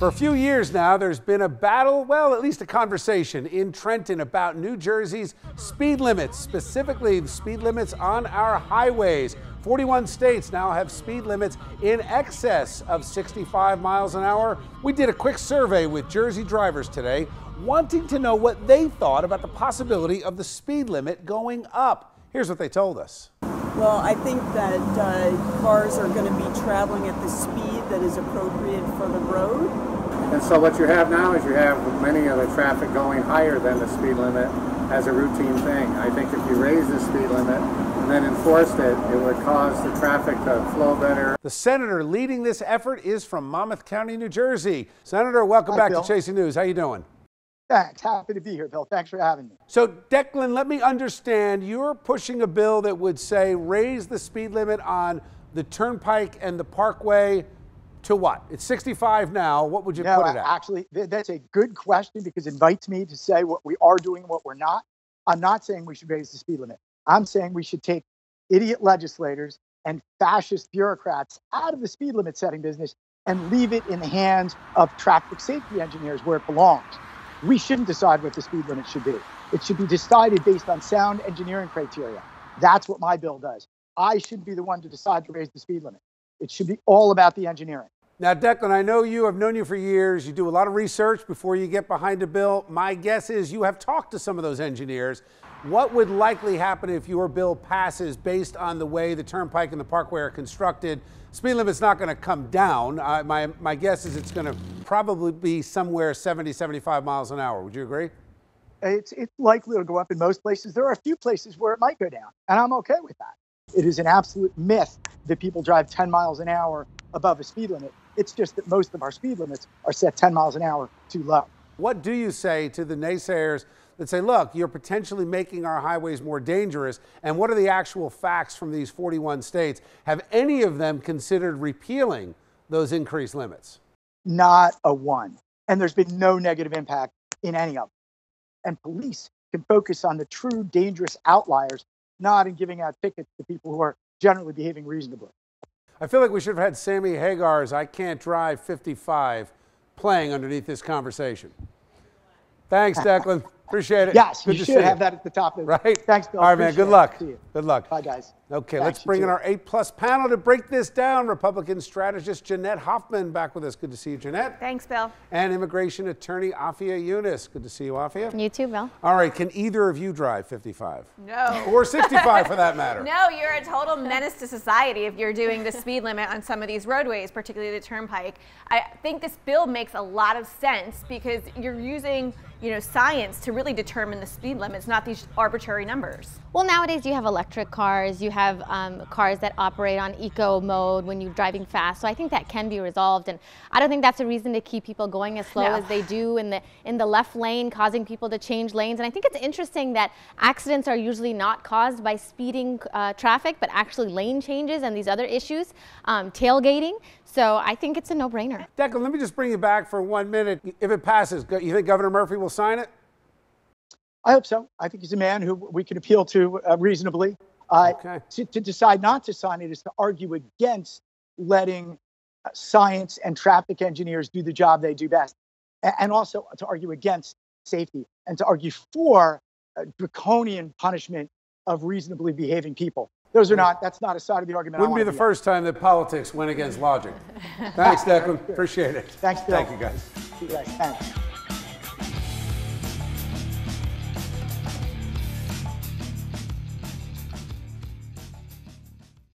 For a few years now, there's been a battle, well, at least a conversation in Trenton about New Jersey's speed limits, specifically the speed limits on our highways. 41 states now have speed limits in excess of 65 miles an hour. We did a quick survey with Jersey drivers today, wanting to know what they thought about the possibility of the speed limit going up. Here's what they told us. Well, I think that cars are going to be traveling at the speed that is appropriate for the road. And so what you have now is you have many of the traffic going higher than the speed limit as a routine thing. I think if you raise the speed limit and then enforced it, it would cause the traffic to flow better. The senator leading this effort is from Monmouth County, New Jersey. Senator, welcome back to Chasing News. How you doing? Thanks. Happy to be here, Bill. Thanks for having me. So, Declan, let me understand. You're pushing a bill that would say raise the speed limit on the Turnpike and the Parkway to what? It's 65 now. What would you put it at? Actually, that's a good question because it invites me to say what we are doing and what we're not. I'm not saying we should raise the speed limit. I'm saying we should take idiot legislators and fascist bureaucrats out of the speed limit setting business and leave it in the hands of traffic safety engineers where it belongs. We shouldn't decide what the speed limit should be. It should be decided based on sound engineering criteria. That's what my bill does. I shouldn't be the one to decide to raise the speed limit. It should be all about the engineering. Now, Declan, I know you. I've known you for years. You do a lot of research before you get behind a bill. My guess is you have talked to some of those engineers. What would likely happen if your bill passes based on the way the Turnpike and the Parkway are constructed? Speed limit's not going to come down. My guess is it's going to probably be somewhere 70, 75 miles an hour. Would you agree? It's likely to go up in most places. There are a few places where it might go down, and I'm okay with that. It is an absolute myth that people drive 10 miles an hour above a speed limit. It's just that most of our speed limits are set 10 miles an hour too low. What do you say to the naysayers that say, look, you're potentially making our highways more dangerous? And what are the actual facts from these 41 states? Have any of them considered repealing those increased limits? Not a one. And there's been no negative impact in any of them. And police can focus on the true dangerous outliers, not in giving out tickets to people who are generally behaving reasonably. I feel like we should have had Sammy Hagar's "I Can't Drive 55" playing underneath this conversation. Thanks, Declan. Appreciate it. Yes, good you to should see have you. that at the top of it. Right? Thanks, Bill. All right, man. Good luck. See you. Good luck. Bye, guys. Okay, Thanks, let's bring in our A+ panel to break this down. Republican strategist Jeanette Hoffman back with us. Good to see you, Jeanette. Thanks, Bill. And immigration attorney Afia Yunus. Good to see you, Afia. You too, Bill. All right, can either of you drive 55? No. Or 65 for that matter? No, you're a total menace to society if you're doing the speed limit on some of these roadways, particularly the Turnpike. I think this bill makes a lot of sense because you're using, science to really determine the speed limits, not these arbitrary numbers. Well, nowadays you have electric cars, you have cars that operate on eco mode when you're driving fast. So I think that can be resolved, and I don't think that's a reason to keep people going as slow as they do in the left lane, causing people to change lanes. And I think it's interesting that accidents are usually not caused by speeding traffic, but actually lane changes and these other issues, tailgating. So I think it's a no-brainer. Declan, let me just bring you back for 1 minute. If it passes, you think Governor Murphy will sign it? I hope so. I think he's a man who we can appeal to reasonably. Okay. To decide not to sign it is to argue against letting science and traffic engineers do the job they do best, and also to argue against safety and to argue for draconian punishment of reasonably behaving people. That's not a side of the argument. Wouldn't be the first time that politics went against logic. Thanks, Declan. Appreciate it. Thanks, Bill. Thank you, guys. See you guys. Thanks.